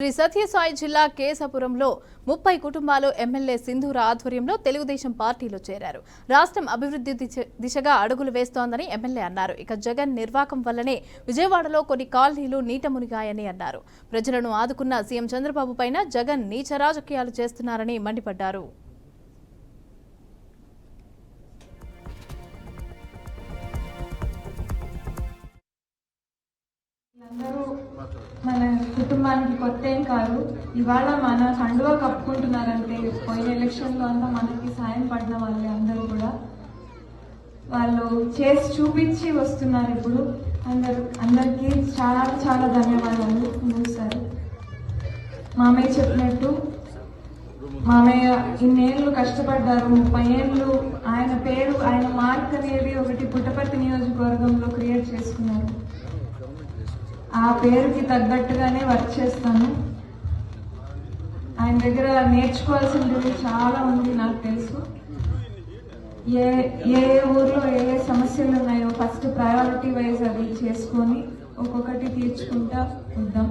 శ్రీ సత్యసాయి జిల్లా కేశపురంలో 30 కుటుంబాలు ఎమ్మెల్యే సింధూర ఆధ్వర్యంలో తెలుగుదేశం పార్టీలో చేరారు. రాష్ట్రం అభివృద్ధి దిశగా అడుగులు వేస్తోందని ఎమ్మెల్యే అన్నారు. ఇక జగన్ నిర్వాకం వల్లనే విజయవాడలో కొన్ని కాలనీలు నీట మునిగాయని అన్నారు. ప్రజలను ఆదుకున్న సీఎం చంద్రబాబు పైన జగన్ నీచ రాజకీయాలు చేస్తున్నారని మండిపడ్డారు. మన కుటుంబానికి కొత్త ఏం కాదు. ఇవాళ మన కండువా కప్పుకుంటున్నారంటే పోయిన ఎలక్షన్లో అంతా మనకి సాయం పడిన వాళ్ళే అందరూ కూడా వాళ్ళు చేసి చూపించి వస్తున్నారు. ఇప్పుడు అందరికీ చాలా చాలా ధన్యవాదాలు. సార్ మామయ్య చెప్పినట్టు మామయ్య ఇన్నేళ్ళు కష్టపడ్డారు. 30 ఏళ్ళు ఆయన పేరు ఆయన మార్క్ అనేది ఒకటి పుట్టపర్తి నియోజకవర్గంలో క్రియేట్ చేసుకున్నారు. ఆ పేరుకి తగ్గట్టుగానే వర్క్ చేస్తాను. ఆయన దగ్గర నేర్చుకోవాల్సింది చాలా ఉంది. నాకు తెలుసు ఏ ఊర్లో ఏ సమస్యలు ఉన్నాయో ఫస్ట్ ప్రయారిటీ వైజ్ అది చేసుకొని ఒక్కొక్కటి తీర్చుకుంటా వద్దాం.